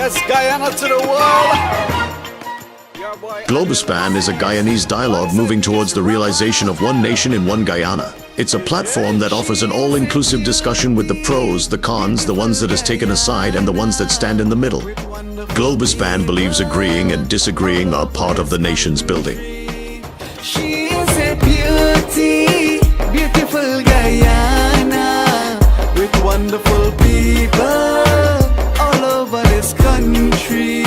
Yes, Guyana to the world. Globuspan is a Guyanese dialogue moving towards the realization of one nation in one Guyana. It's a platform that offers an all-inclusive discussion with the pros, the cons, the ones that is taken aside, and the ones that stand in the middle. Globuspan believes agreeing and disagreeing are part of the nation's building. She is a beauty, beautiful Guyana, with wonderful people all over this country.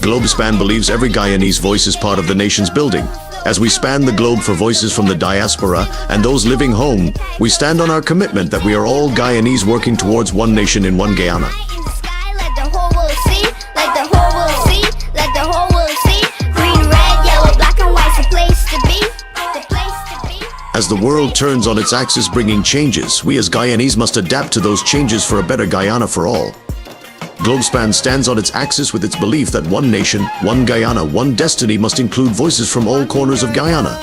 Globuspan believes every Guyanese voice is part of the nation's building. As we span the globe for voices from the diaspora and those living home, we stand on our commitment that we are all Guyanese working towards one nation in one Guyana. As the world turns on its axis bringing changes, we as Guyanese must adapt to those changes for a better Guyana for all. Globuspan stands on its axis with its belief that one nation, one Guyana, one destiny must include voices from all corners of Guyana.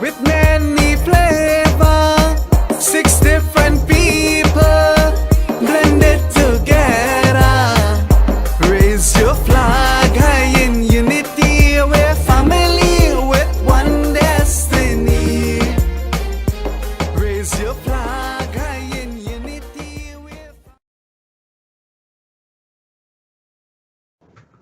With many flavor, 6 different people blended together. Raise your flag high in unity, we're family with one destiny. Raise your flag high in unity.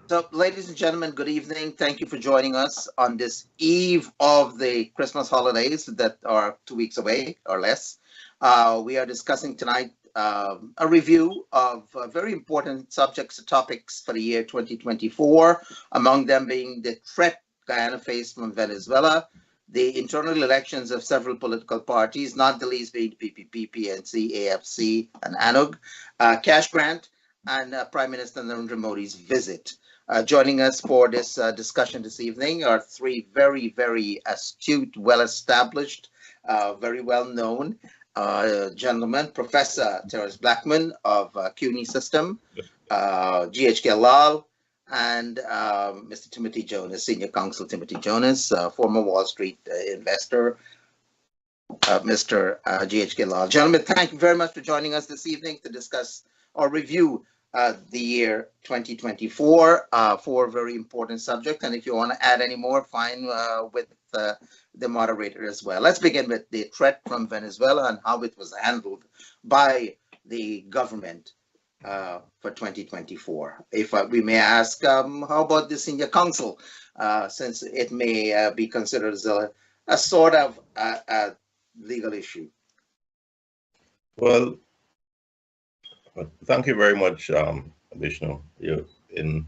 So, ladies and gentlemen, good evening. Thank you for joining us on this eve of the Christmas holidays that are 2 weeks away or less. We are discussing tonight a review of very important subjects and topics for the year 2024, among them being the threat Guyana faced from Venezuela, the internal elections of several political parties, not the least being PPP, PNC, AFC, and ANUG, cash grant, and Prime Minister Narendra Modi's visit. Joining us for this discussion this evening are 3 very, very astute, well-established, very well-known gentlemen. Professor Terence Blackman of CUNY System, GHK Lal, and Mr. Timothy Jonas, Senior Counsel Timothy Jonas, former Wall Street investor, Mr. GHK Lal. Gentlemen, thank you very much for joining us this evening to discuss or review the year 2024, 4 very important subjects. And if you want to add any more, fine with the moderator as well. Let's begin with the threat from Venezuela and how it was handled by the government for 2024. If we may ask, how about the Senior Counsel, since it may be considered as a sort of legal issue? Well, thank you very much, Vishnu. In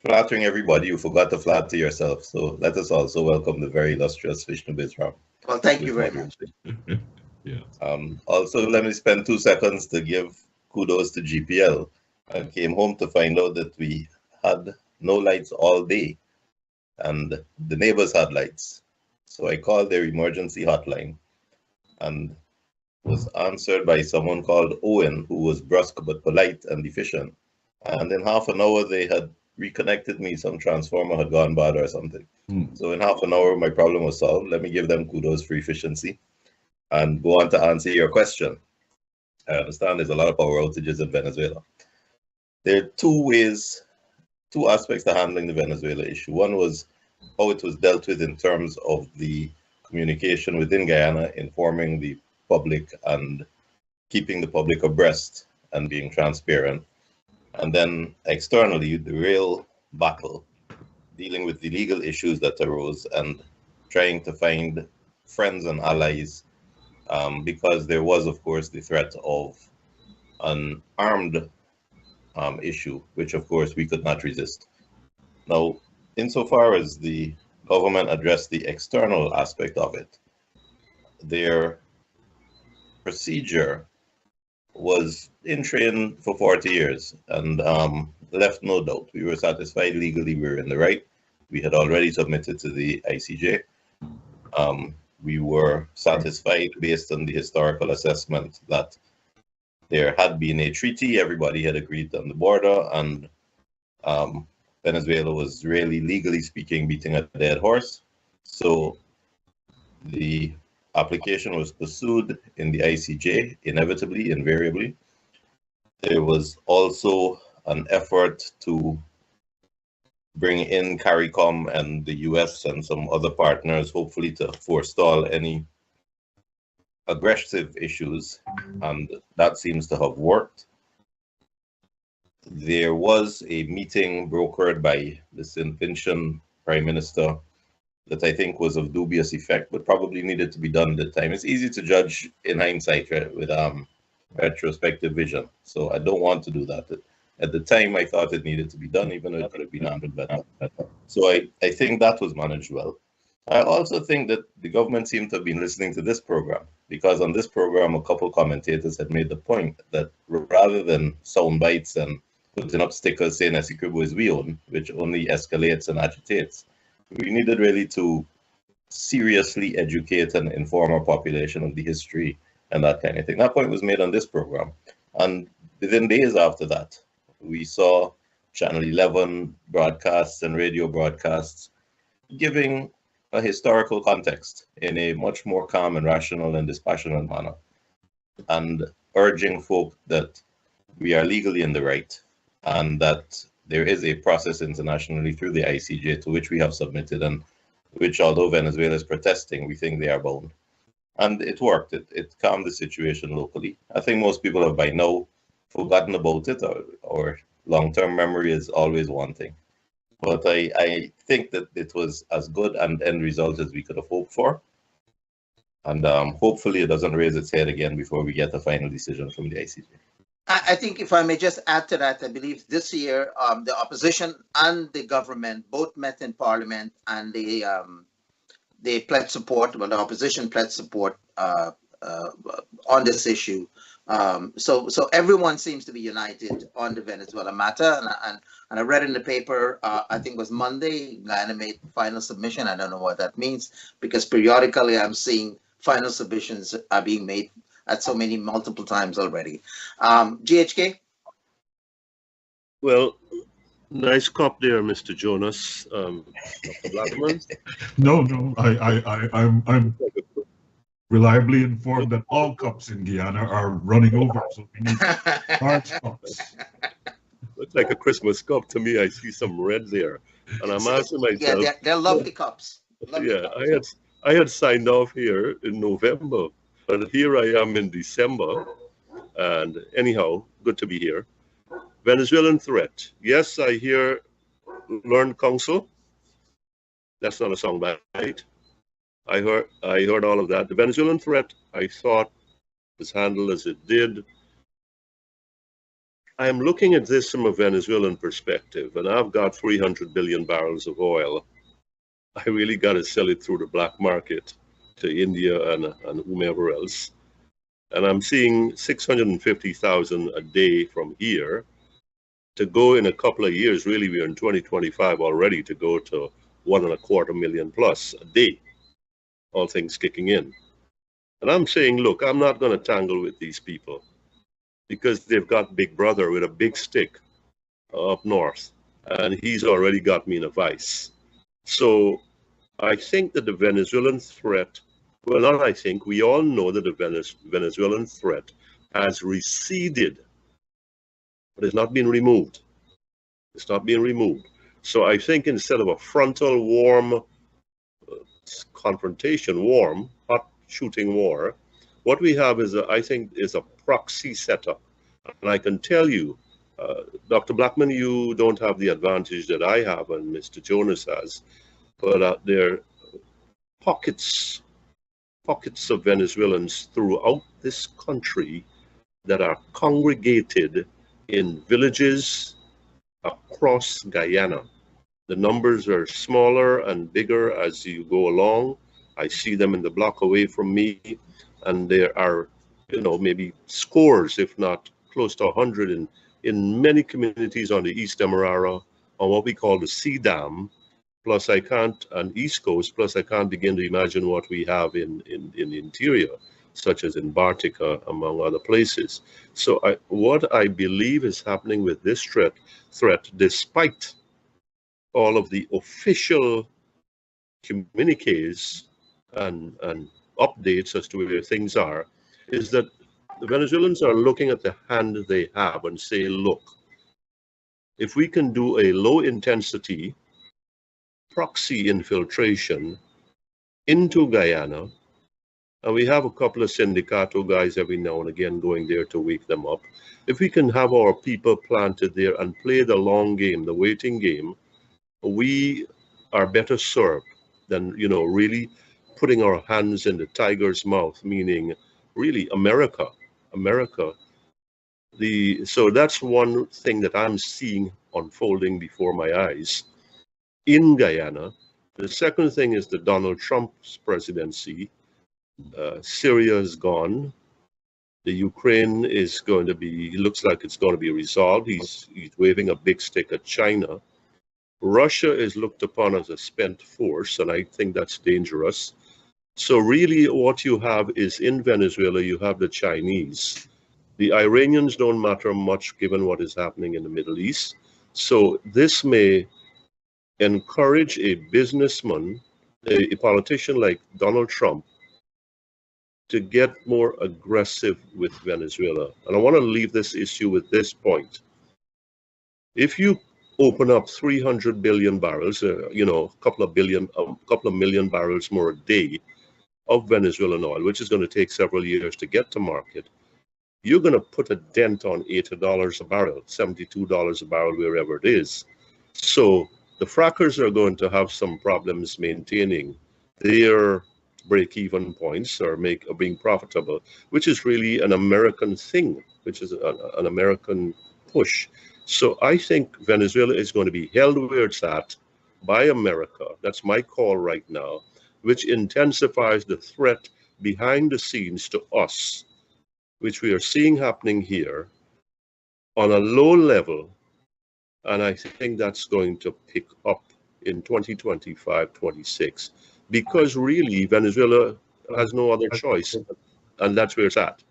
flattering everybody, you forgot to flatter yourself. So let us also welcome the very illustrious Vishnu Bisram. Well, thank you very much. Yeah. Also, let me spend 2 seconds to give kudos to GPL. I came home to find out that we had no lights all day, and the neighbors had lights. So I called their emergency hotline, and was answered by someone called Owen, who was brusque but polite and efficient. And in half an hour, they had reconnected me. Some transformer had gone bad or something. So in half an hour, my problem was solved. Let me give them kudos for efficiency and go on to answer your question. I understand there's a lot of power outages in Venezuela. There are 2 aspects to handling the Venezuela issue. One was how it was dealt with in terms of the communication within Guyana, informing the public and keeping the public abreast and being transparent. And then externally, the real battle, dealing with the legal issues that arose and trying to find friends and allies, because there was, of course, the threat of an armed issue, which, of course, we could not resist. Now, insofar as the government addressed the external aspect of it, their procedure was in train for 40 years and left no doubt. We were satisfied legally, we were in the right. We had already submitted to the ICJ. We were satisfied based on the historical assessment that there had been a treaty, everybody had agreed on the border, and Venezuela was really, legally speaking, beating a dead horse. So the application was pursued in the ICJ, inevitably, invariably. There was also an effort to bring in CARICOM and the US and some other partners, hopefully to forestall any aggressive issues, and that seems to have worked. There was a meeting brokered by the St. Vincent Prime Minister that I think was of dubious effect, but probably needed to be done at the time. It's easy to judge in hindsight, right, with retrospective vision. So I don't want to do that. At the time, I thought it needed to be done, even though it could have been handled better. So I think that was managed well. I also think that the government seemed to have been listening to this program, because on this program, a couple commentators had made the point that rather than sound bites and putting up stickers saying Essequibo is we own, which only escalates and agitates, we needed really to seriously educate and inform our population of the history and that kind of thing. That point was made on this program. And within days after that, we saw Channel 11 broadcasts and radio broadcasts giving a historical context in a much more calm and rational and dispassionate manner, and urging folk that we are legally in the right and that there is a process internationally through the ICJ to which we have submitted, and which, although Venezuela is protesting, we think they are bound. And it worked. It calmed the situation locally. I think most people have by now forgotten about it, or long-term memory is always one thing. But I think that it was as good an end result as we could have hoped for. And hopefully it doesn't raise its head again before we get a final decision from the ICJ. I think if I may just add to that, I believe this year the opposition and the government both met in Parliament, and they pledged support. Well, the opposition pledged support on this issue. So everyone seems to be united on the Venezuela matter, and I read in the paper, I think it was Monday, Guyana made final submission. I don't know what that means, because periodically I'm seeing final submissions are being made at so many multiple times already. GHK? Well, nice cop there, Mr. Jonas. Dr. Blackman. No, I'm reliably informed that all cups in Guyana are running over, so we need large cups. Looks like a Christmas cup to me. I see some red there, and I'm asking myself. Yeah, they're lovely cups. Lovely yeah, cups. I had signed off here in November, but here I am in December, and anyhow, good to be here. Venezuelan threat. Yes, I hear learned counsel. That's not a soundbite. I heard all of that. The Venezuelan threat, I thought, was handled as it did. I am looking at this from a Venezuelan perspective, and I've got 300 billion barrels of oil. I really got to sell it through the black market to India and whomever else. And I'm seeing 650,000 a day from here to go in a couple of years. Really, we're in 2025 already, to go to 1.25 million plus a day, all things kicking in. And I'm saying, look, I'm not going to tangle with these people, because they've got Big Brother with a big stick up north, and he's already got me in a vice. So I think that the Venezuelan threat, well, not I think, we all know that the Venezuelan threat has receded, but it's not been removed. It's not being removed. So I think instead of a frontal warm confrontation, hot shooting war, what we have is, I think, is a proxy setup. And I can tell you, Dr. Blackman, you don't have the advantage that I have and Mr. Jonas has, but there are pockets of Venezuelans throughout this country that are congregated in villages across Guyana. The numbers are smaller and bigger as you go along. I see them in the block away from me, and there are, maybe scores, if not close to 100 in many communities on the East Demerara, on what we call the Sea Dam, plus I can't, on East Coast, plus I can't begin to imagine what we have in the interior, such as in Bartica, among other places. So what I believe is happening with this threat, despite all of the official communiques and updates as to where things are, is that the Venezuelans are looking at the hand they have and say, look, if we can do a low intensity proxy infiltration into Guyana, and we have a couple of Sindicato guys every now and again going there to wake them up. If we can have our people planted there and play the long game, the waiting game, we are better served than, you know, really putting our hands in the tiger's mouth, meaning really America. So that's one thing that I'm seeing unfolding before my eyes in Guyana. The second thing is the Donald Trump's presidency. Syria is gone. The Ukraine is going to be, looks like it's going to be resolved. He's waving a big stick at China. Russia is looked upon as a spent force, and I think that's dangerous. So really what you have is in Venezuela, you have the Chinese. The Iranians don't matter much given what is happening in the Middle East. So this may encourage a businessman, a politician like Donald Trump, to get more aggressive with Venezuela. And I want to leave this issue with this point. If you open up 300 billion barrels, you know, a couple of million barrels more a day of Venezuelan oil, which is going to take several years to get to market, you're going to put a dent on $80 a barrel, $72 a barrel, wherever it is. So the frackers are going to have some problems maintaining their break-even points or being profitable, which is really an American thing, which is an American push. So I think Venezuela is going to be held where it's at by America. That's my call right now, which intensifies the threat behind the scenes to us, which we are seeing happening here on a low level. And I think that's going to pick up in 2025, 26, because really Venezuela has no other choice. And that's where it's at.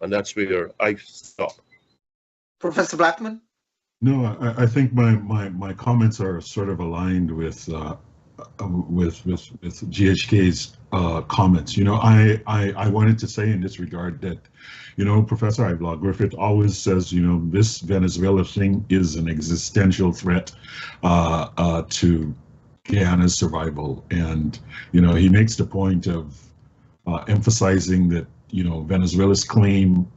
And that's where I stop. Professor Blackman? No, I think my comments are sort of aligned with GHK's comments. You know, I wanted to say in this regard that, you know, Professor Ivelaw Griffith always says, you know, this Venezuela thing is an existential threat to Guyana's survival. And, you know, he makes the point of emphasizing that, you know, Venezuela's claim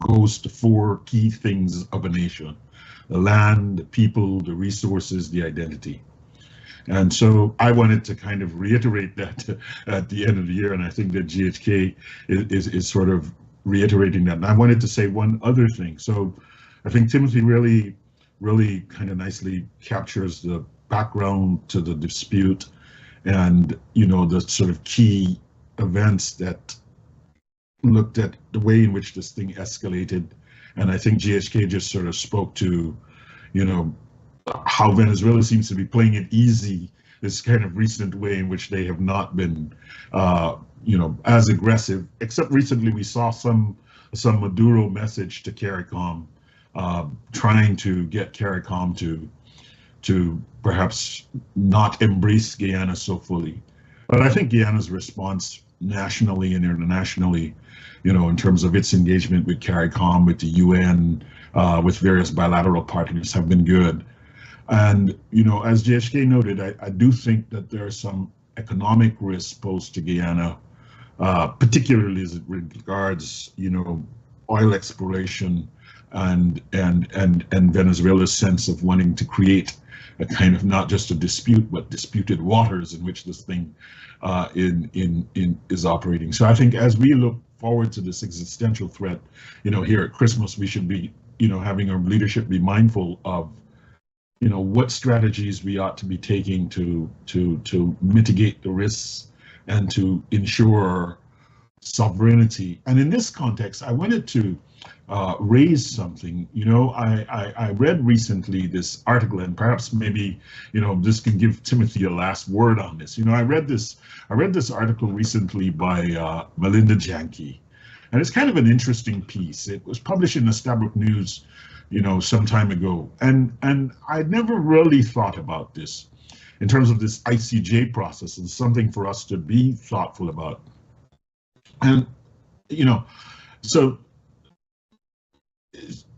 goes to 4 key things of a nation: the land, the people, the resources, the identity. And so I wanted to kind of reiterate that at the end of the year, and I think that GHK is sort of reiterating that. And I wanted to say one other thing. So I think Timothy really kind of nicely captures the background to the dispute and, you know, the sort of key events that looked at the way in which this thing escalated. And I think GHK just sort of spoke to, you know, how Venezuela seems to be playing it easy, this kind of recent way in which they have not been, you know, as aggressive, except recently we saw some Maduro message to CARICOM, trying to get CARICOM to perhaps not embrace Guyana so fully. But I think Guyana's response nationally and internationally, you know, in terms of its engagement with CARICOM, with the UN, with various bilateral partners, have been good. And, you know, as GHK noted, I do think that there are some economic risks posed to Guyana, particularly as it regards, you know, oil exploration and Venezuela's sense of wanting to create a kind of not just a dispute, but disputed waters in which this thing is operating. So I think as we look forward to this existential threat, you know, here at Christmas, we should be, you know, having our leadership be mindful of, you know, what strategies we ought to be taking to mitigate the risks and to ensure sovereignty. And in this context, I wanted to raise something. You know, I read recently this article, and perhaps maybe, you know, this can give Timothy a last word on this. You know, I read this article recently by Melinda Janke, and it's kind of an interesting piece. It was published in the Stabroek News, you know, some time ago, and I'd never really thought about this in terms of this ICJ process, and something for us to be thoughtful about. And, you know, so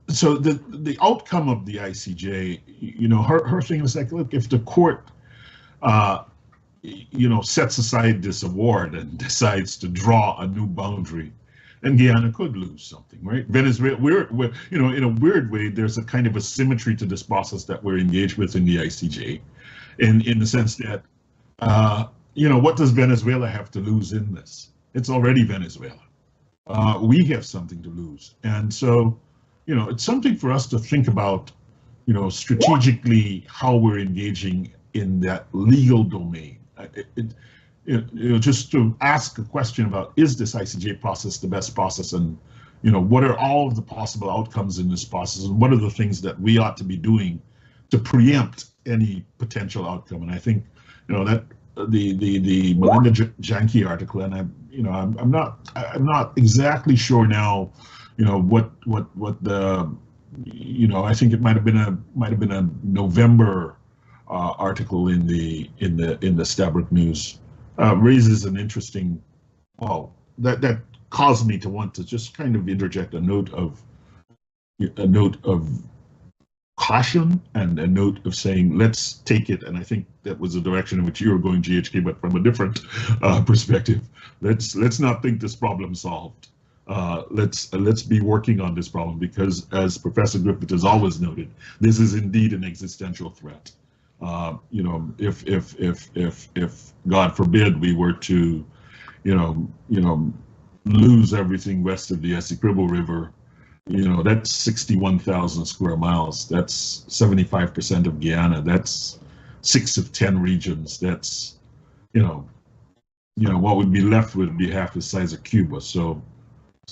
so the outcome of the ICJ, her thing is like, look, if the court, sets aside this award and decides to draw a new boundary, and Guyana could lose something, right? Venezuela, we're in a weird way, there's a kind of a symmetry to this process that we're engaged with in the ICJ, in the sense that, what does Venezuela have to lose in this? It's already Venezuela. We have something to lose. And so, it's something for us to think about, strategically how we're engaging in that legal domain. Just to ask a question about, is this ICJ process the best process? And, what are all of the possible outcomes in this process? And what are the things that we ought to be doing to preempt any potential outcome? And I think, that the Melinda Janke article, and I'm not exactly sure now, what the, I think it might have been a November article in the Stabroek News, raises an interesting, that caused me to want to just kind of interject a note of caution and a note of saying, let's take it. And I think that was the direction in which you were going, GHK, but from a different perspective. Let's not think this problem solved. Let's be working on this problem, because, as Professor Griffith has always noted, this is indeed an existential threat. If God forbid we were to, lose everything west of the Essequibo River, that's 61,000 square miles. That's 75% of Guyana. That's 6 of 10 regions. That's, what would be left would be half the size of Cuba. So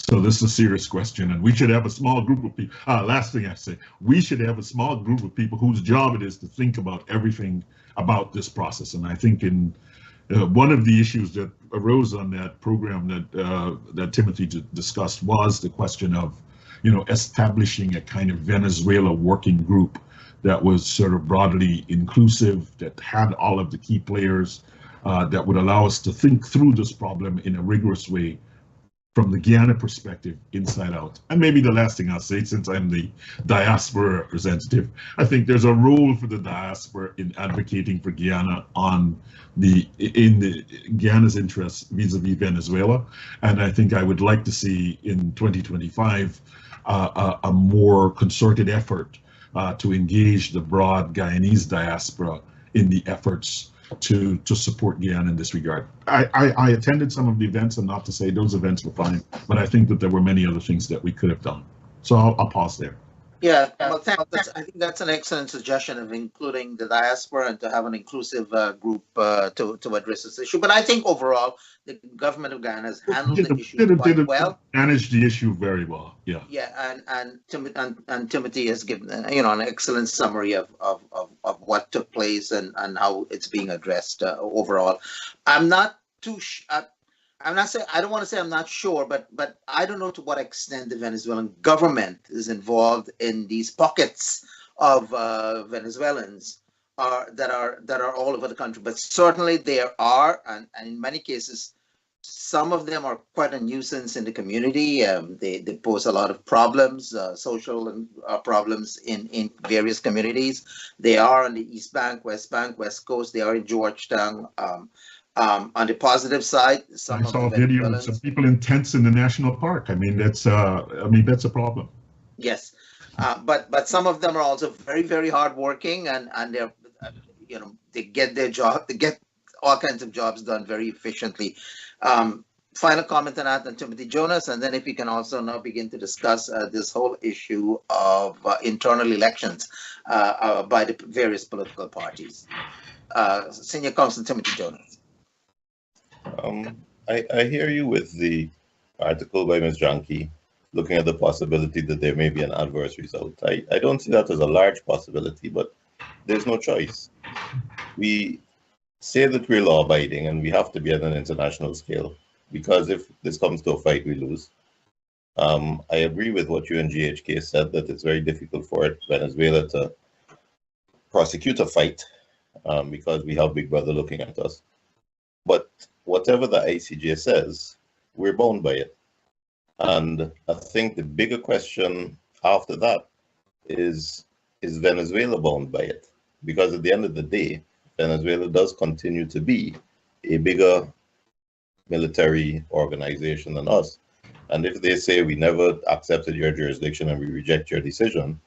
this is a serious question, and we should have a small group of people. Last thing I say, we should have a small group of people whose job it is to think about everything about this process. And I think in one of the issues that arose on that program that Timothy discussed was the question of, establishing a kind of Venezuela working group that was sort of broadly inclusive, that had all of the key players, that would allow us to think through this problem in a rigorous way from the Guyana perspective, inside out. And maybe the last thing I'll say, since I'm the diaspora representative, I think there's a role for the diaspora in advocating for Guyana in Guyana's interests vis-a-vis Venezuela. And I think I would like to see in 2025 a more concerted effort to engage the broad Guyanese diaspora in the efforts to support Guyana in this regard. I attended some of the events, and not to say those events were fine, but I think that there were many other things that we could have done. So I'll pause there. Yeah, well, thanks. I think that's an excellent suggestion of including the diaspora and to have an inclusive group to address this issue. But I think overall, the government of Guyana has handled the issue quite well. Managed the issue very well. Yeah. Yeah, and Timothy has given an excellent summary of what took place and how it's being addressed overall. I'm not too. I'm not saying, I don't want to say I'm not sure, but I don't know to what extent the Venezuelan government is involved in these pockets of Venezuelans that are all over the country. But certainly there are, and in many cases, some of them are quite a nuisance in the community. They pose a lot of problems, social problems in various communities. They are on the East Bank, West Coast. They are in Georgetown. On the positive side, I saw videos of people in tents in the national park. I mean, that's a problem. Yes, but some of them are also very, very hardworking, and they're they get their job, they get all kinds of jobs done very efficiently. Final comment on that, and Timothy Jonas, and then if we can also now begin to discuss this whole issue of internal elections by the various political parties. Senior Counsel Timothy Jonas. I hear you with the article by Ms. Janke, looking at the possibility that there may be an adverse result. I don't see that as a large possibility, but there's no choice. We say that we're law-abiding, and we have to be at an international scale, because if this comes to a fight, we lose. I agree with what you and GHK said, that it's very difficult for Venezuela to prosecute a fight because we have Big Brother looking at us. But whatever the ICJ says, we're bound by it. And I think the bigger question after that is Venezuela bound by it? Because at the end of the day, Venezuela does continue to be a bigger military organization than us. And if they say we never accepted your jurisdiction and we reject your decision,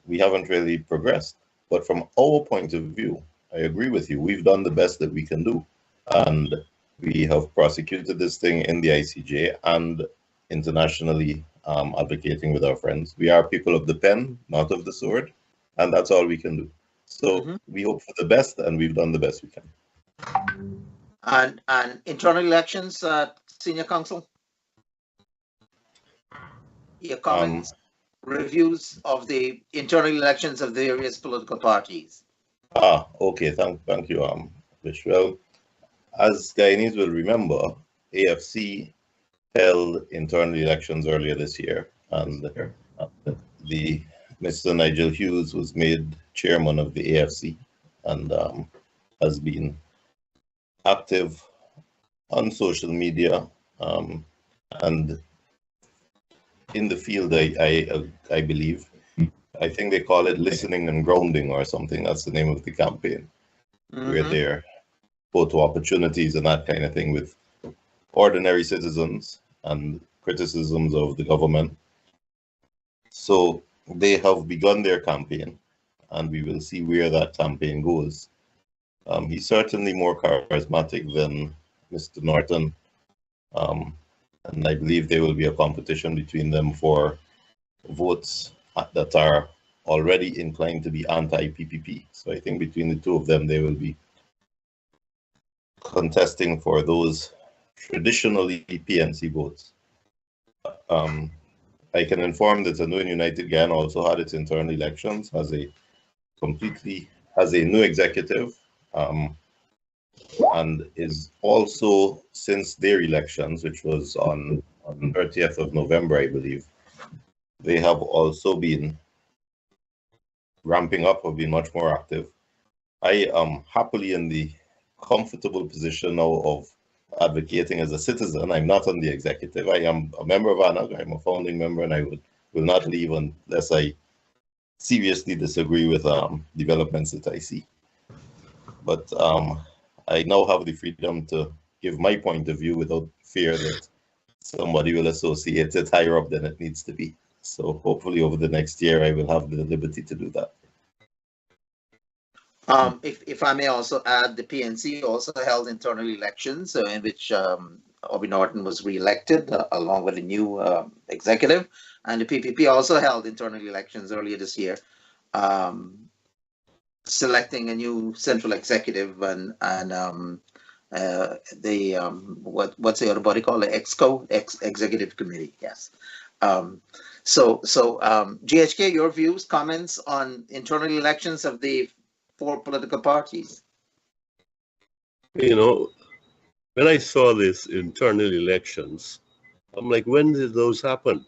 we haven't really progressed. But from our point of view, I agree with you. We've done the best that we can do. And we have prosecuted this thing in the ICJ and internationally, advocating with our friends. We are people of the pen, not of the sword. And that's all we can do. So we hope for the best, and we've done the best we can. And internal elections, Senior Counsel? Your comments, reviews of the internal elections of the various political parties. Okay. Thank you, Vish. Well, as Guyanese will remember, AFC held internal elections earlier this year, and the Mr. Nigel Hughes was made chairman of the AFC and has been active on social media and in the field. I believe, I think they call it listening and grounding or something. That's the name of the campaign, where they're photo opportunities and that kind of thing with ordinary citizens and criticisms of the government. So they have begun their campaign, and we will see where that campaign goes. He's certainly more charismatic than Mr. Norton, and I believe there will be a competition between them for votes that are already inclined to be anti-PPP. So I think between the two of them, they will be contesting for those traditionally PNC votes. I can inform that the new United Guyana also had its internal elections, has a new executive, and is also, since their elections, which was on 30th of November, I believe, they have also been ramping up or been much more active. I am happily in the comfortable position now of advocating as a citizen. I'm not on the executive. I am a member of ANAG. I'm a founding member, and I will not leave unless I seriously disagree with developments that I see. But I now have the freedom to give my point of view without fear that somebody will associate it higher up than it needs to be. So hopefully over the next year, I will have the liberty to do that. If I may also add, the PNC also held internal elections in which Obi Norton was re-elected along with a new executive, and the PPP also held internal elections earlier this year, selecting a new central executive and what's the other body called, the executive committee. Yes. So GHK, your views, comments on internal elections of the 4 political parties? You know, when I saw this internal elections, I'm like, when did those happen?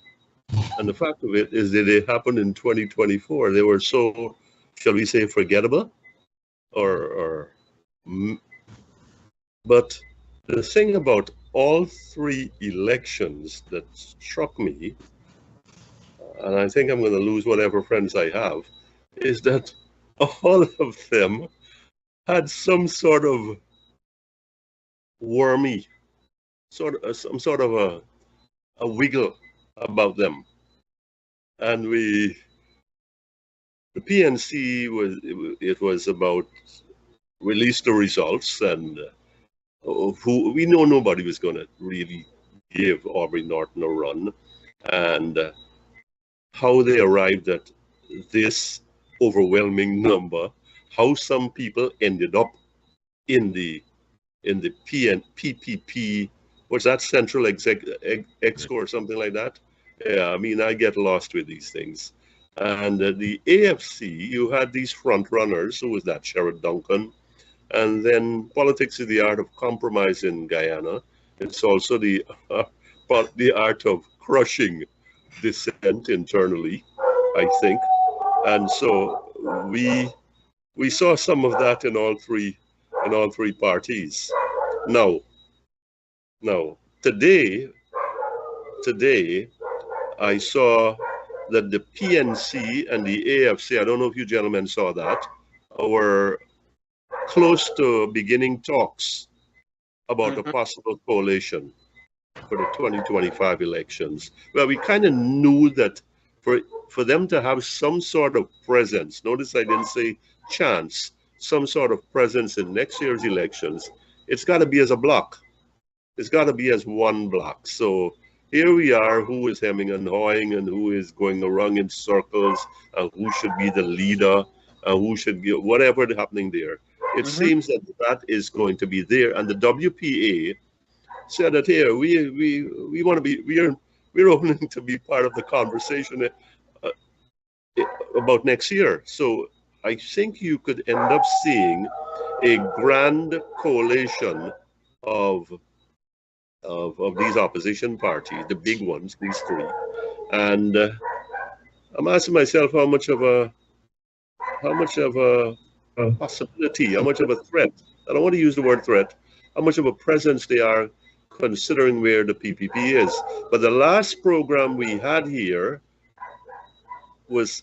And the fact of it is that they happened in 2024. They were so, shall we say, forgettable, but the thing about all 3 elections that struck me, and I think I'm going to lose whatever friends I have, is that all of them had some sort of wormy, some sort of a wiggle about them. And the PNC was about release the results, and who we know nobody was going to really give Aubrey Norton a run, and how they arrived at this overwhelming number, how some people ended up in the PPP, what's that, Central Exco or something like that? Yeah, I mean, I get lost with these things. And the AFC, you had these front runners. Who was that? Sherrod Duncan. And then politics is the art of compromise in Guyana. It's also the art of crushing dissent internally, I think. And so we saw some of that in all three parties. Now today I saw that the PNC and the AFC, I don't know if you gentlemen saw that, were close to beginning talks about a possible coalition for the 2025 elections. Well, we kind of knew that for them to have some sort of presence, notice I didn't say chance, some sort of presence in next year's elections, it's got to be as a block. It's got to be as one block. So here we are, who is hemming and hawing and who is going around in circles and who should be the leader and who should get whatever is happening there. It seems that that is going to be there. And the WPA said that here, we want to be, we're opening to be part of the conversation about next year. So I think you could end up seeing a grand coalition of these opposition parties, the big ones, these three. And I'm asking myself how much of a possibility, how much of a threat, I don't want to use the word threat, how much of a presence they are considering where the PPP is. But the last program we had here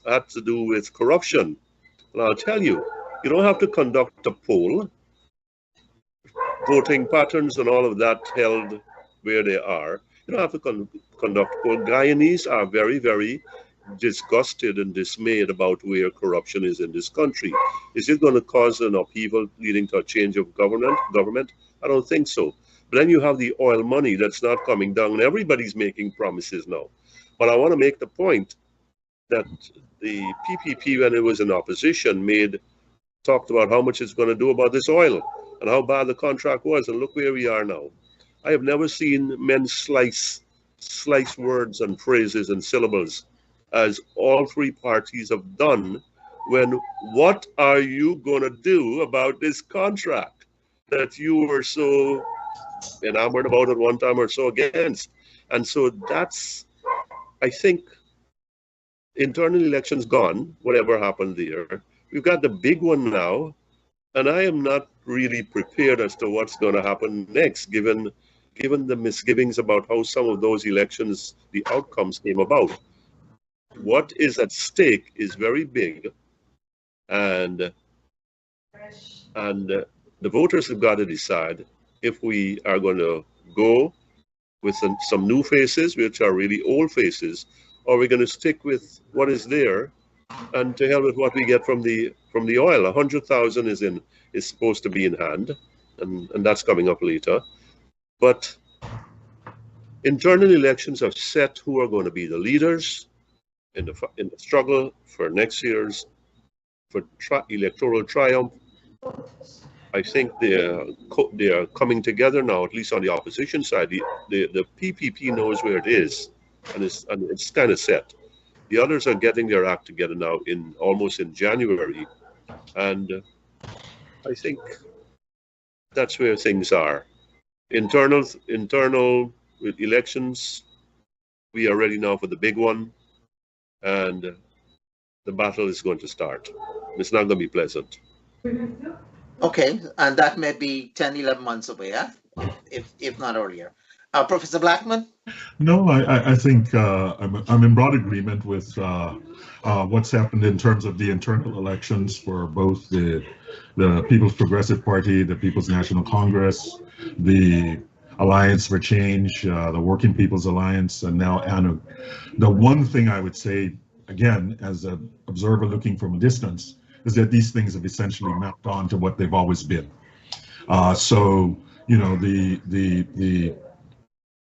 had to do with corruption. And I'll tell you, you don't have to conduct a poll. Voting patterns and all of that held where they are. You don't have to conduct a poll. Guyanese are very, very disgusted and dismayed about where corruption is in this country. Is it going to cause an upheaval leading to a change of government? I don't think so. But then you have the oil money that's not coming down, and everybody's making promises now. But I want to make the point that the PPP, when it was in opposition, talked about how much it's going to do about this oil and how bad the contract was, and look where we are now. I have never seen men slice words and phrases and syllables as all three parties have done when what are you going to do about this contract that you were so enamored about at one time or so against? And so that's, I think, internal elections gone, whatever happened there. We've got the big one now, and I am not really prepared as to what's going to happen next, given the misgivings about how some of those elections, the outcomes came about. What is at stake is very big, and the voters have got to decide if we are going to go with some new faces, which are really old faces, or we're going to stick with what is there, and to hell with what we get from the oil. 100,000 is supposed to be in hand, and that's coming up later. But internal elections have set who are going to be the leaders in the struggle for next year's electoral triumph. I think they are coming together now, at least on the opposition side. The PPP knows where it is, and it's kind of set. The others are getting their act together now almost in January, and I think that's where things are. Internal with elections, we are ready now for the big one, and the battle is going to start. It's not going to be pleasant. Okay, and that may be 10, 11 months away, yeah? if not earlier. Professor Blackman? No, I think I'm in broad agreement with what's happened in terms of the internal elections for both the People's Progressive Party, the People's National Congress, the Alliance for Change, the Working People's Alliance, and now ANUG. The one thing I would say, again, as an observer looking from a distance, is that these things have essentially mapped on to what they've always been. So, you know,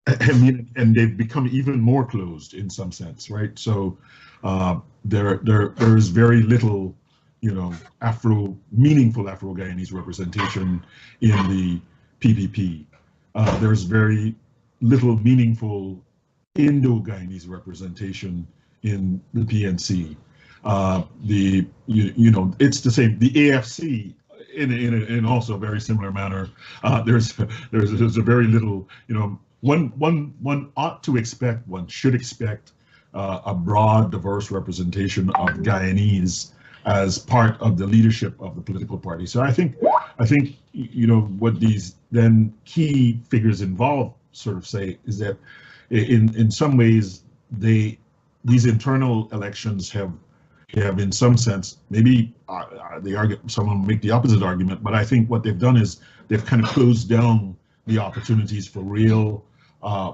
I mean, and they've become even more closed in some sense, right? So there is very little, you know, meaningful Afro-Guyanese representation in the PPP. There's very little meaningful Indo-Guyanese representation in the PNC. You know, it's the same. The AFC, in also a very similar manner. There's a very little, you know. One ought to expect, one should expect a broad, diverse representation of Guyanese as part of the leadership of the political party. So I think you know what these then key figures involved sort of say is that in some ways they these internal elections have in some sense, maybe someone will make the opposite argument, but I think what they've done is they've kind of closed down the opportunities for real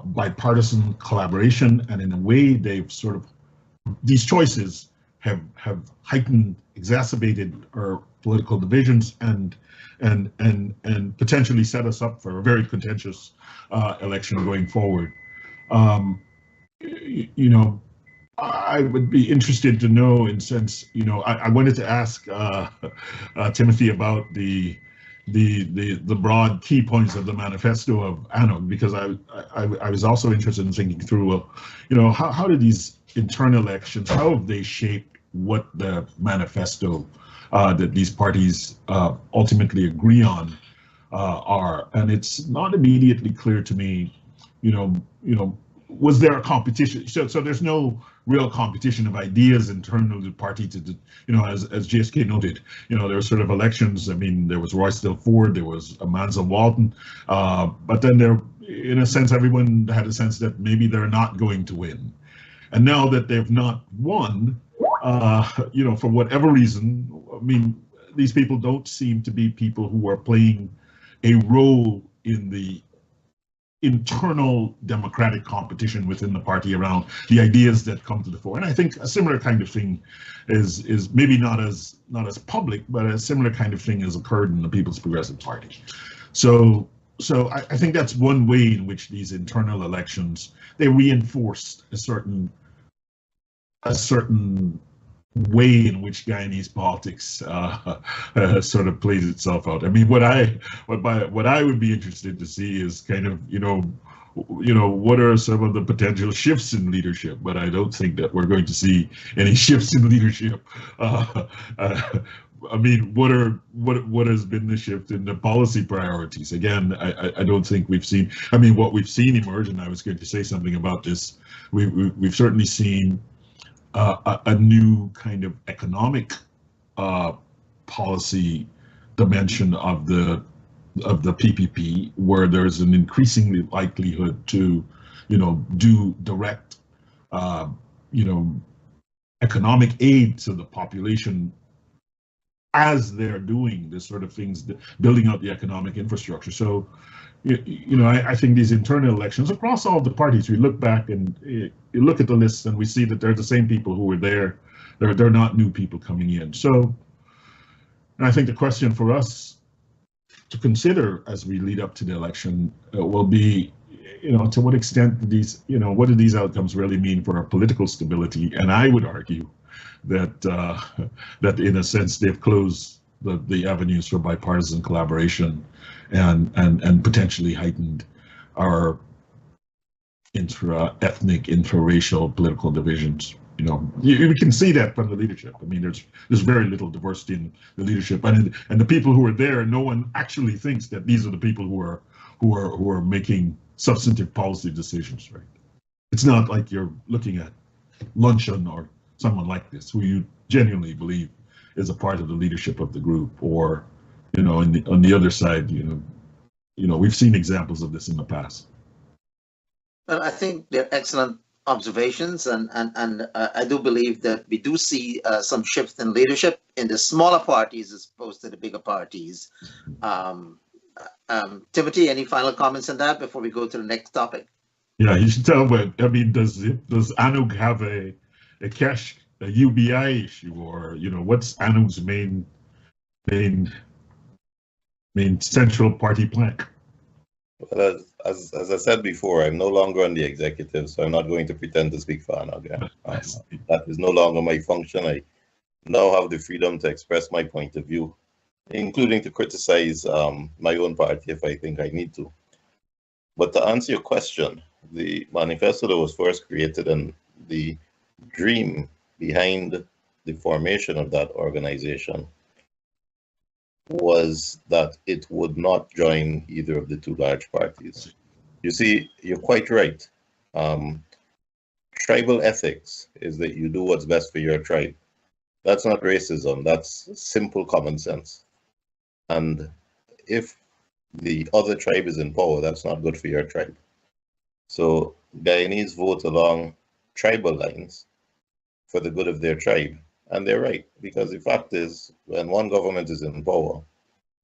bipartisan collaboration, and in a way they've sort of, these choices have heightened, exacerbated our political divisions and potentially set us up for a very contentious election going forward. You know, I would be interested to know, in sense, you know, I wanted to ask Timothy about the broad key points of the manifesto of ANOG, because I was also interested in thinking through, you know, how do these internal elections, how have they shaped what the manifesto that these parties ultimately agree on are? And it's not immediately clear to me, you know, was there a competition? So there's no real competition of ideas internal to the party to, you know, as GSK noted, you know, there were sort of elections. I mean, there was Roysdale Ford, there was Amanza Walton, but then there, in a sense, everyone had a sense that maybe they're not going to win. And now that they've not won, you know, for whatever reason, I mean, these people don't seem to be people who are playing a role in the internal democratic competition within the party around the ideas that come to the fore. And I think a similar kind of thing is maybe not as public, but a similar kind of thing has occurred in the People's Progressive Party. So I think that's one way in which these internal elections, they reinforced a certain way in which Guyanese politics sort of plays itself out. I mean, what I would be interested to see is kind of, you know, what are some of the potential shifts in leadership? But I don't think that we're going to see any shifts in leadership. I mean, what has been the shift in the policy priorities? Again, I don't think we've seen. I mean, what we've seen emerge, and I was going to say something about this. We've certainly seen a new kind of economic policy dimension of the PPP, where there's an increasingly likelihood to, you know, do direct, you know, economic aid to the population as they're doing this sort of things, building out the economic infrastructure. So, you know, I think these internal elections across all the parties, we look back and you look at the lists and we see that they're the same people who were there. They're not new people coming in. So, and I think the question for us to consider as we lead up to the election will be, you know, to what extent do these, you know, what do these outcomes really mean for our political stability? And I would argue that that in a sense they've closed the avenues for bipartisan collaboration and potentially heightened our intra-ethnic, intra-racial political divisions. You know, you can see that from the leadership. I mean, there's very little diversity in the leadership, and the people who are there, no one actually thinks that these are the people who are making substantive policy decisions, right? It's not like you're looking at Luncheon or someone like this who you genuinely believe is a part of the leadership of the group, or, you know, on the other side, you know, we've seen examples of this in the past. Well, I think they're excellent observations, and I do believe that we do see some shifts in leadership in the smaller parties as opposed to the bigger parties. Timothy, any final comments on that before we go to the next topic? Yeah, you should tell. But I mean, does ANOG have a UBI issue, or, you know, what's ANOG's main central party plank? Well, as I said before, I'm no longer on the executive, so I'm not going to pretend to speak for ANOG. That is no longer my function. I now have the freedom to express my point of view, including to criticize my own party if I think I need to. But to answer your question, the manifesto that was first created and the dream behind the formation of that organization was that it would not join either of the two large parties. You see, you're quite right. Tribal ethics is that you do what's best for your tribe. That's not racism, that's simple common sense. And if the other tribe is in power, that's not good for your tribe. So Guyanese vote along tribal lines, for the good of their tribe. And they're right, because the fact is, when one government is in power,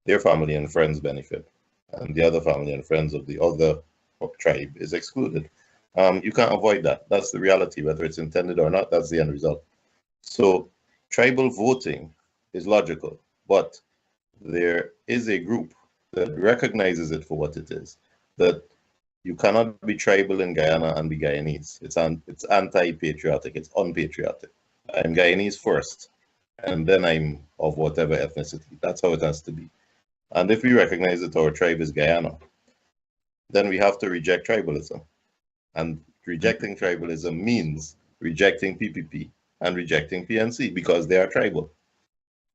their family and friends benefit, and the other family and friends of the other tribe is excluded. You can't avoid that. That's the reality, whether it's intended or not, that's the end result. So tribal voting is logical, but there is a group that recognizes it for what it is, that you cannot be tribal in Guyana and be Guyanese. It's anti-patriotic, it's unpatriotic. I'm Guyanese first, and then I'm of whatever ethnicity. That's how it has to be. And if we recognize that our tribe is Guyana, then we have to reject tribalism. And rejecting tribalism means rejecting PPP and rejecting PNC because they are tribal.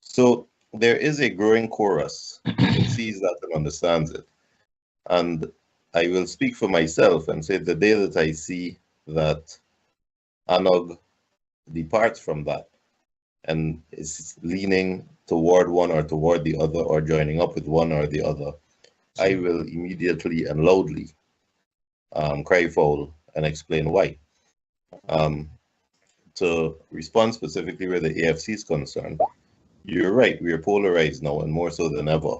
So there is a growing chorus that sees that and understands it. And I will speak for myself and say the day that I see that ANOG departs from that and is leaning toward one or toward the other or joining up with one or the other, I will immediately and loudly cry foul and explain why. To respond specifically where the AFC is concerned, you're right, we are polarized now and more so than ever,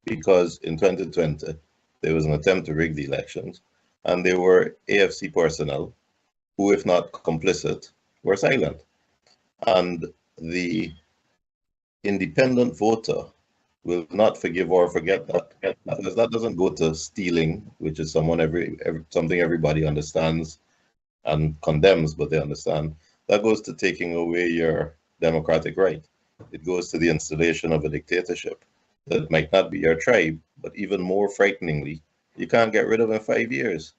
because in 2020, there was an attempt to rig the elections, and there were AFC personnel who, if not complicit, were silent. And the independent voter will not forgive or forget that, because that doesn't go to stealing, which is something everybody understands and condemns, but they understand. That goes to taking away your democratic right. It goes to the installation of a dictatorship that might not be your tribe, but even more frighteningly, you can't get rid of in 5 years.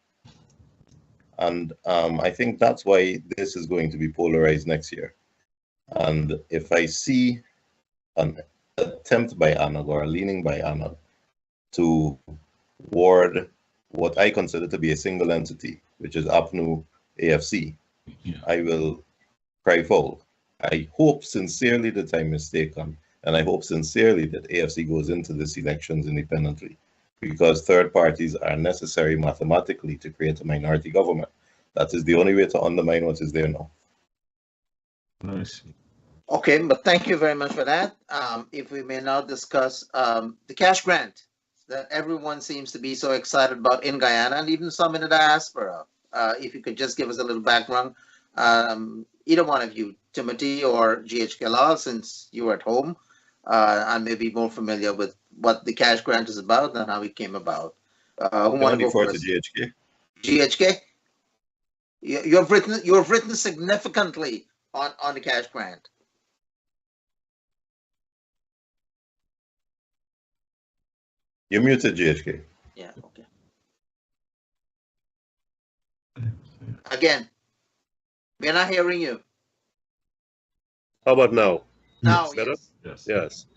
And I think that's why this is going to be polarized next year. And if I see an attempt by ANOG or a leaning by ANOG to ward what I consider to be a single entity, which is APNU AFC, I will cry foul. I hope sincerely that I'm mistaken, and I hope sincerely that AFC goes into these elections independently, because third parties are necessary mathematically to create a minority government. That is the only way to undermine what is there now. Nice. Okay, but thank you very much for that. If we may now discuss the cash grant that everyone seems to be so excited about in Guyana and even some in the diaspora. If you could just give us a little background, either one of you, Timothy or GHK Law, since you were at home, I may be more familiar with what the cash grant is about and how it came about. Who want to go first? GHK? GHK? You have written significantly on the cash grant. You're muted, GHK. Yeah, okay. Again, we're not hearing you. How about now? Now, Better? yes. Yes.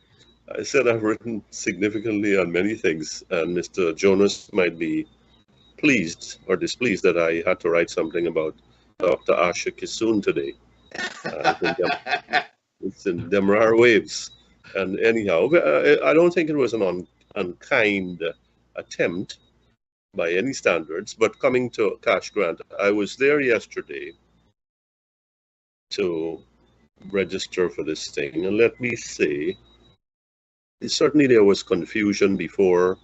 I said I've written significantly on many things, and Mr. Jonas might be pleased or displeased that I had to write something about Dr. Asha Kisoon today. It's in them rare waves. And anyhow, I don't think it was an unkind attempt by any standards, but coming to cash grant, I was there yesterday to register for this thing, and let me say, certainly there was confusion before.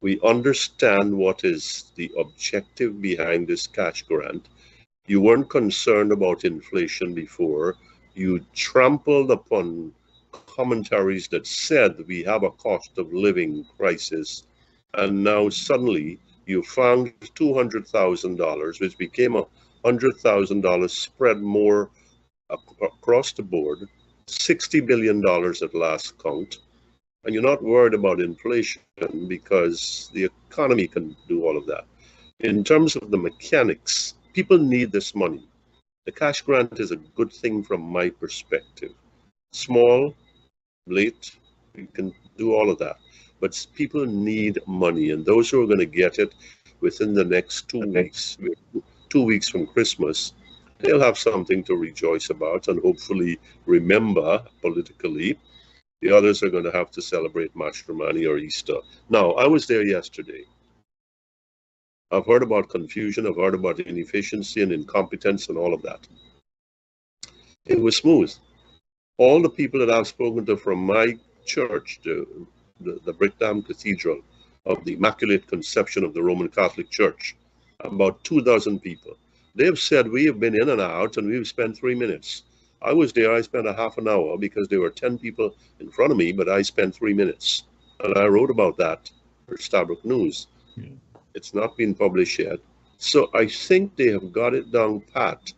We understand what is the objective behind this cash grant. You weren't concerned about inflation before. You trampled upon commentaries that said we have a cost of living crisis, and now suddenly you found $200,000, which became $100,000 spread more across the board, $60 billion at last count, and you're not worried about inflation because the economy can do all of that. In terms of the mechanics, people need this money. The cash grant is a good thing from my perspective. Small, late, you can do all of that. But people need money, and those who are going to get it within the next 2 weeks, 2 weeks from Christmas, they'll have something to rejoice about and hopefully remember politically. The others are going to have to celebrate Mashramani or Easter. Now, I was there yesterday. I've heard about confusion, I've heard about inefficiency and incompetence and all of that. It was smooth. All the people that I've spoken to from my church, the Brickdam Cathedral of the Immaculate Conception of the Roman Catholic Church, about 2,000 people. They have said we have been in and out and we've spent 3 minutes. I was there, I spent a half an hour because there were 10 people in front of me, but I spent 3 minutes. And I wrote about that for Stabrook News. Yeah. It's not been published yet. So I think they have got it down pat.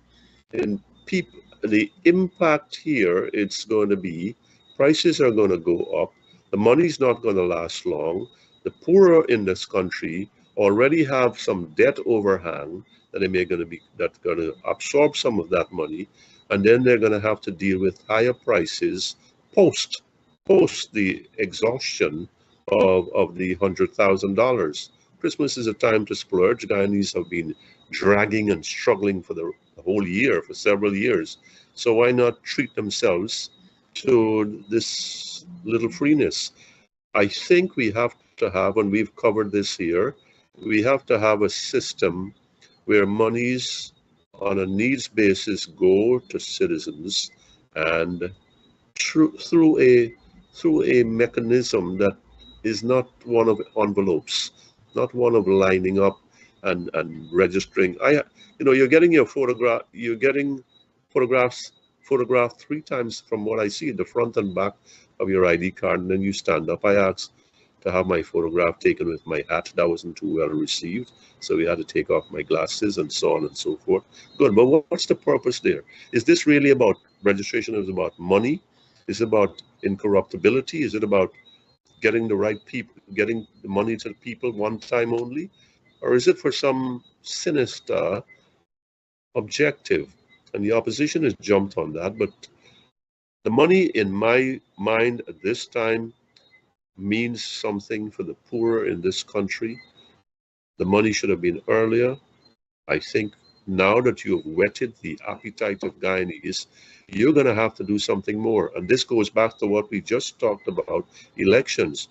And people, the impact here, it's going to be, prices are going to go up. The money's not going to last long. The poorer in this country already have some debt overhang that that's going to absorb some of that money, and then they're going to have to deal with higher prices post the exhaustion of the $100,000. Christmas is a time to splurge. Guyanese have been dragging and struggling for the whole year, for several years. So why not treat themselves to this little freeness? I think we have to have, and we've covered this here, we have to have a system where monies on a needs basis go to citizens, and through a mechanism that is not one of envelopes, not one of lining up and registering. You're getting your photograph, you're getting photographed 3 times from what I see, the front and back of your ID card, and then you stand up. I asked to have my photograph taken with my hat. That wasn't too well received, so we had to take off my glasses and so on and so forth. Good, but what's the purpose there? Is this really about registration? Is it about money? Is it about incorruptibility? Is it about getting the right people, getting the money to the people one time only? Or is it for some sinister objective? And the opposition has jumped on that, but the money in my mind at this time means something for the poor in this country. The money should have been earlier. I think now that you have whetted the appetite of Guyanese, you're going to have to do something more. And this goes back to what we just talked about, elections.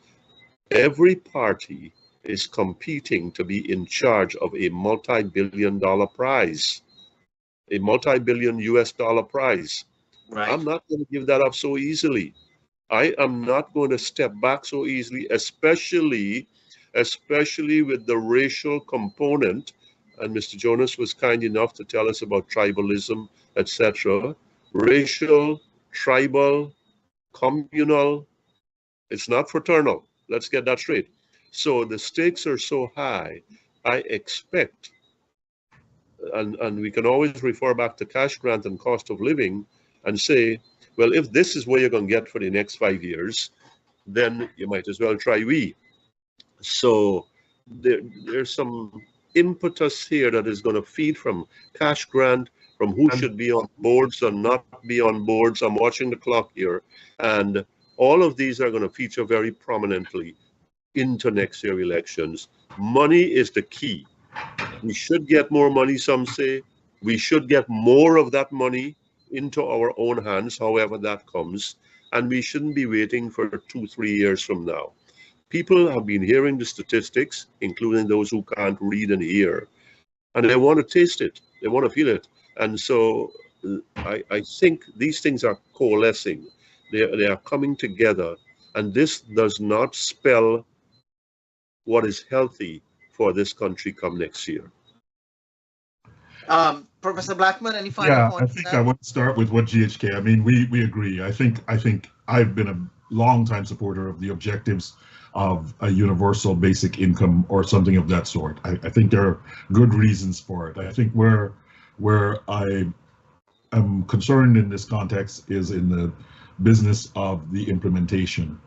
Every party is competing to be in charge of a multi-billion-dollar prize, a multi-billion US dollar prize. Right. I'm not going to give that up so easily. I am not going to step back so easily, especially with the racial component. And Mr. Jonas was kind enough to tell us about tribalism, etc. Racial, tribal, communal, it's not fraternal. Let's get that straight. So the stakes are so high, I expect, and we can always refer back to cash grant and cost of living and say, well, if this is what you're going to get for the next 5 years, then you might as well try we. So there's some impetus here that is going to feed from cash grant, from who should be on boards and not be on boards. I'm watching the clock here. And all of these are going to feature very prominently into next year elections. Money is the key. We should get more money, some say. We should get more of that money into our own hands, however that comes, and we shouldn't be waiting for 2-3 years from now. People have been hearing the statistics, including those who can't read and hear, and they want to taste it, they want to feel it. And so I think these things are coalescing, they are coming together, and this does not spell what is healthy for this country come next year. Professor Blackman, any final points? I think I want to start with what GHK. I mean, we agree. I think I've been a long-time supporter of the objectives of a universal basic income or something of that sort. I think there are good reasons for it. I think where I am concerned in this context is in the business of the implementation.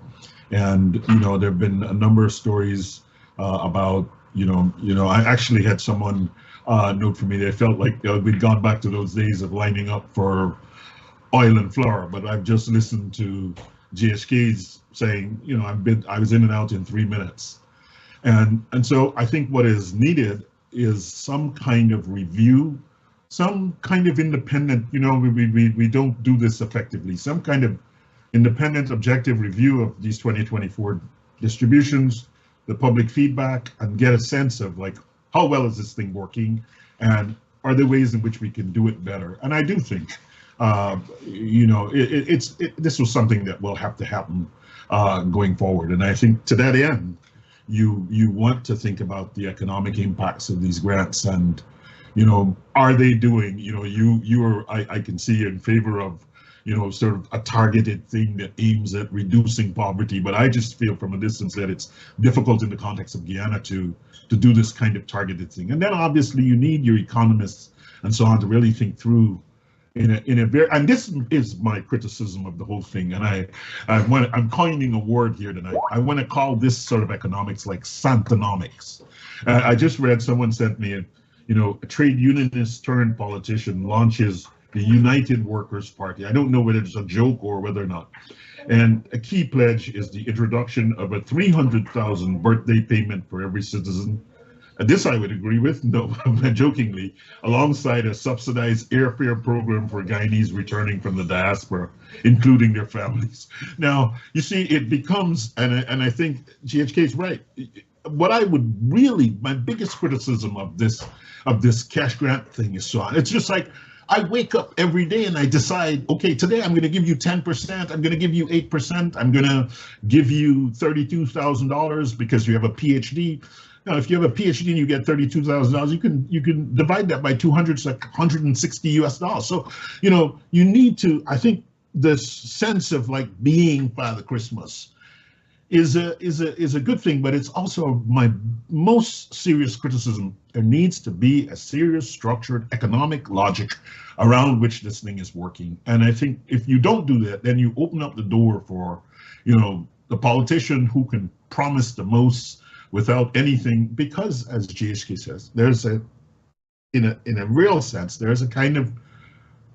And there have been a number of stories about I actually had someone note for me they felt like we'd gone back to those days of lining up for oil and flour, but I've just listened to GSK's saying, I was in and out in 3 minutes. And so I think what is needed is some kind of review, some kind of independent, we don't do this effectively, some kind of independent objective review of these 2024 distributions, the public feedback, and get a sense of like, how well is this thing working, and are there ways in which we can do it better? And I do think This was something that will have to happen going forward. And I think to that end, you want to think about the economic impacts of these grants, and are they doing, I can see in favor of sort of a targeted thing that aims at reducing poverty, but I just feel from a distance that it's difficult in the context of Guyana to do this kind of targeted thing. And then obviously you need your economists and so on to really think through in a very, and this is my criticism of the whole thing, and I'm coining a word here tonight. I want to call this sort of economics like Santonomics. I just read, someone sent me a trade unionist turned politician launches the United Workers Party. I don't know whether it's a joke or whether or not. And a key pledge is the introduction of a 300,000 birthday payment for every citizen. And this I would agree with, no, jokingly, alongside a subsidized airfare program for Guyanese returning from the diaspora, including their families. Now, you see, it becomes, and I think GHK is right. What I would really, my biggest criticism of this cash grant thing is so on. It's just like, I wake up every day and I decide, okay, today I'm going to give you 10%, I'm going to give you 8%, I'm going to give you $32,000 because you have a PhD. Now, if you have a PhD and you get $32,000, you can divide that by 200, it's like $160 US. So, you need to, I think this sense of like being Father Christmas is a good thing, but it's also my most serious criticism. There needs to be a serious structured economic logic around which this thing is working. And I think if you don't do that, then you open up the door for, the politician who can promise the most without anything, because as GHK says, there's in a real sense, there's a kind of,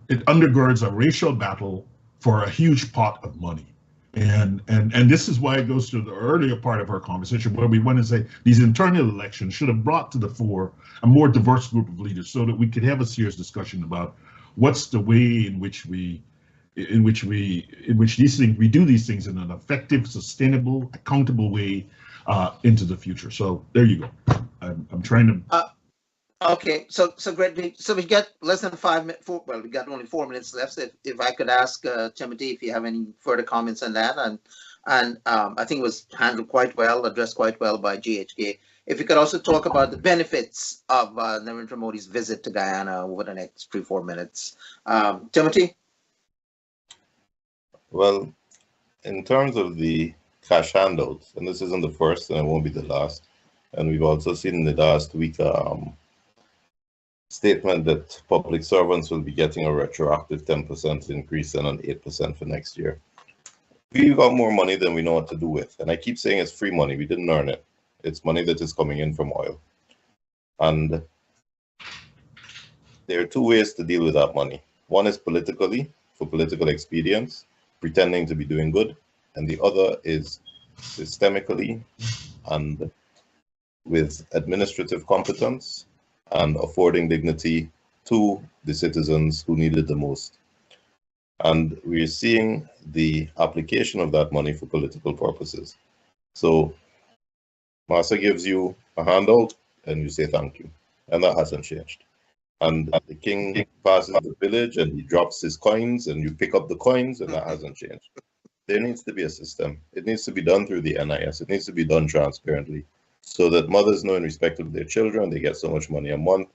it undergirds a racial battle for a huge pot of money. And this is why it goes to the earlier part of our conversation, where we want to say these internal elections should have brought to the fore a more diverse group of leaders, so that we could have a serious discussion about what's the way in which we do these things in an effective, sustainable, accountable way into the future. So there you go. I'm trying to. Okay, so great. So we got less than 5 minutes. Well, we got only 4 minutes left. So if I could ask Timothy if you have any further comments on that, and I think it was handled quite well, addressed quite well by GHK. If you could also talk about the benefits of Narendra Modi's visit to Guyana over the next 3-4 minutes, Timothy. Well, in terms of the cash handouts, and this isn't the first, and it won't be the last, and we've also seen in the last week. Statement that public servants will be getting a retroactive 10% increase and an 8% for next year. We've got more money than we know what to do with. And I keep saying it's free money. We didn't earn it. It's money that is coming in from oil. And there are two ways to deal with that money. One is politically, for political expedience, pretending to be doing good. And the other is systemically and with administrative competence and affording dignity to the citizens who need it the most. And we're seeing the application of that money for political purposes. So Master gives you a handout and you say thank you. And that hasn't changed. And the king passes the village and he drops his coins and you pick up the coins, and that hasn't changed. There needs to be a system. It needs to be done through the NIS. It needs to be done transparently, so that mothers know in respect of their children, they get so much money a month.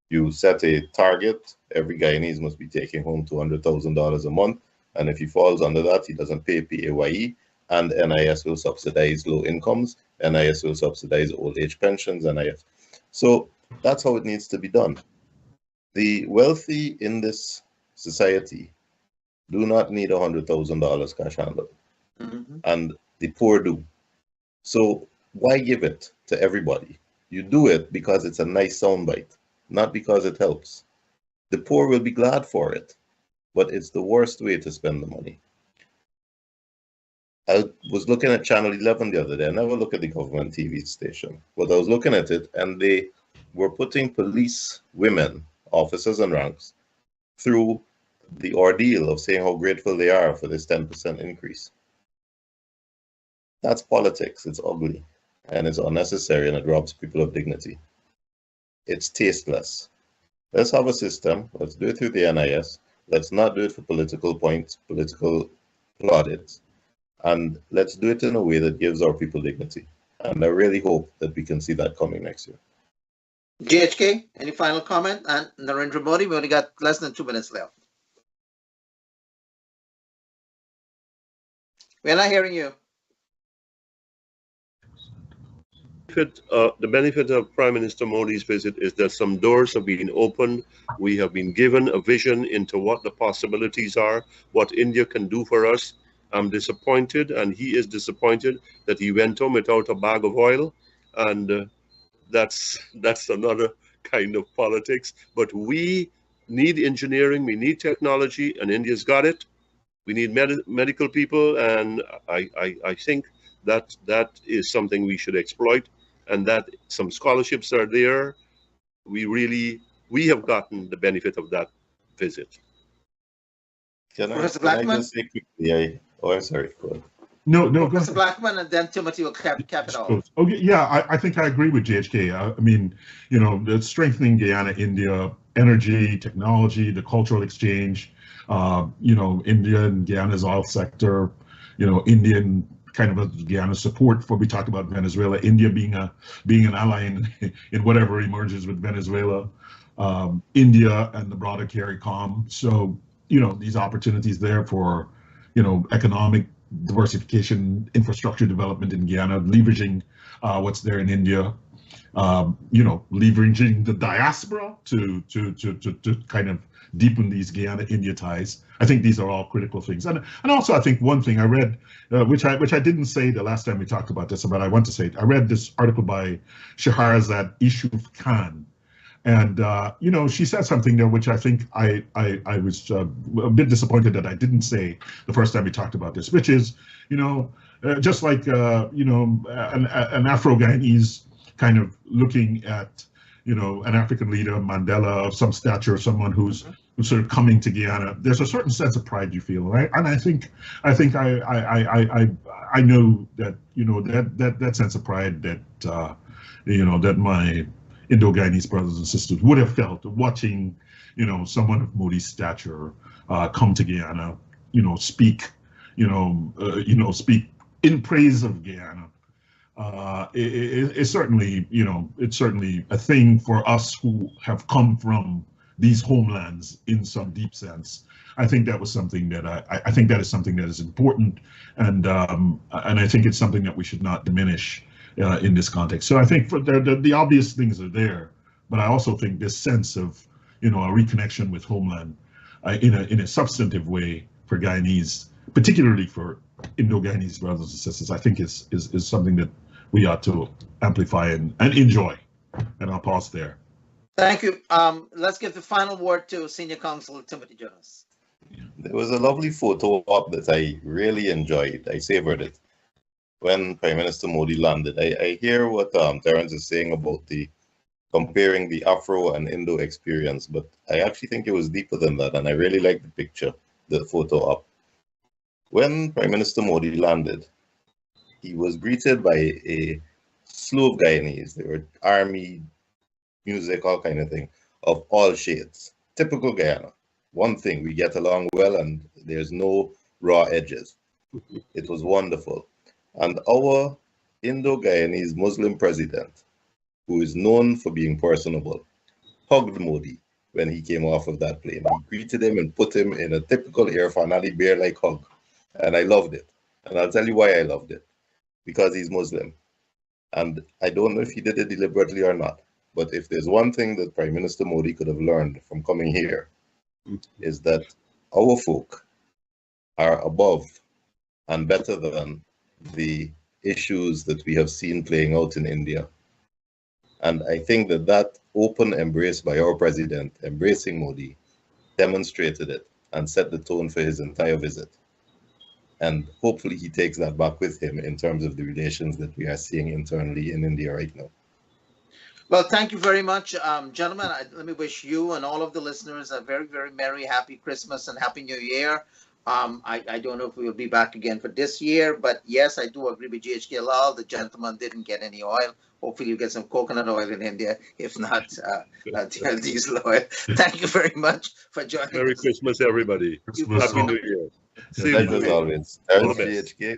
You set a target. Every Guyanese must be taking home $200,000 a month. And if he falls under that, he doesn't pay PAYE, and NIS will subsidize low incomes. NIS will subsidize old age pensions, NIS. So that's how it needs to be done. The wealthy in this society do not need $100,000 cash handout, and the poor do. So why give it to everybody? You do it because it's a nice soundbite, not because it helps. The poor will be glad for it, but it's the worst way to spend the money. I was looking at Channel 11 the other day. I never look at the government TV station, but I was looking at it, and they were putting police women, officers and ranks, through the ordeal of saying how grateful they are for this 10% increase. That's politics. It's ugly, and it's unnecessary, and it robs people of dignity. It's tasteless. Let's have a system. Let's do it through the NIS, Let's not do it for political points, political plaudits, and let's do it in a way that gives our people dignity. And I really hope that we can see that coming next year. GHK, any final comment? And Narendra Modi, we only got less than 2 minutes left. We're not hearing you. The benefit of Prime Minister Modi's visit is that some doors have been opened. We have been given a vision into what the possibilities are, what India can do for us. I'm disappointed, and he is disappointed that he went home without a bag of oil, and that's another kind of politics. But we need engineering, we need technology, and India's got it. We need medical people, and I think that is something we should exploit, and that some scholarships are there. We have gotten the benefit of that visit. Can I just say quickly? I'm sorry. Go ahead. No, Professor Blackman, and then Timothy will cap it off. Okay, yeah, I think I agree with GHK. I mean, the strengthening Guyana, India, energy, technology, the cultural exchange, India and Guyana's oil sector, Indian kind of a Guyana support for, we talked about Venezuela, India being an ally in whatever emerges with Venezuela, India and the broader CARICOM. So, these opportunities there for, economic diversification, infrastructure development in Guyana, leveraging what's there in India, leveraging the diaspora to kind of deepen these Guyana-India ties. I think these are all critical things. And also, I think one thing I read, which I didn't say the last time we talked about this, but I want to say it. I read this article by Shahrazad Ishuf Khan. And, she said something there, which I think I was a bit disappointed that I didn't say the first time we talked about this, which is, just like, an Afro-Guyanese kind of looking at, an African leader, Mandela, of some stature, someone who's sort of coming to Guyana, there's a certain sense of pride you feel, right? And I think I know that, that sense of pride that, that my Indo-Guyanese brothers and sisters would have felt watching, someone of Modi's stature come to Guyana, speak, speak in praise of Guyana. It's certainly, it's certainly a thing for us who have come from these homelands in some deep sense. I think that was something that I think that is something that is important, and I think it's something that we should not diminish in this context. So I think for the obvious things are there, but I also think this sense of, a reconnection with homeland in a substantive way for Guyanese, particularly for Indo-Guyanese brothers and sisters, I think is something that we ought to amplify and enjoy. And I'll pause there. Thank you. Let's give the final word to Senior Counsel Timothy Jonas. There was a lovely photo op that I really enjoyed. I savored it. When Prime Minister Modi landed, I hear what Terence is saying about comparing the Afro and Indo experience, but I actually think it was deeper than that, and I really like the picture, the photo op. When Prime Minister Modi landed, he was greeted by a slew of Guyanese. They were army, music, all kind of thing, of all shades. Typical Guyana. One thing, we get along well and there's no raw edges. It was wonderful. And our Indo-Guyanese Muslim president, who is known for being personable, hugged Modi when he came off of that plane. He greeted him and put him in a typical Irfan Ali bear-like hug. And I loved it. And I'll tell you why I loved it. Because he's Muslim. And I don't know if he did it deliberately or not. But if there's one thing that Prime Minister Modi could have learned from coming here, is that our folk are above and better than the issues that we have seen playing out in India. And I think that open embrace by our president, embracing Modi, demonstrated it and set the tone for his entire visit. And hopefully he takes that back with him in terms of the relations that we are seeing internally in India right now. Well, thank you very much, gentlemen. Let me wish you and all of the listeners a very, very merry, happy Christmas and happy New Year. I don't know if we will be back again for this year, but yes, I do agree with GHK Lal. The gentleman didn't get any oil. Hopefully you get some coconut oil in India. If not, diesel oil. Thank you very much for joining Merry us. Christmas, everybody. Christmas. Happy New Year. See you. Thank you as always. Thanks, All the best. GHK.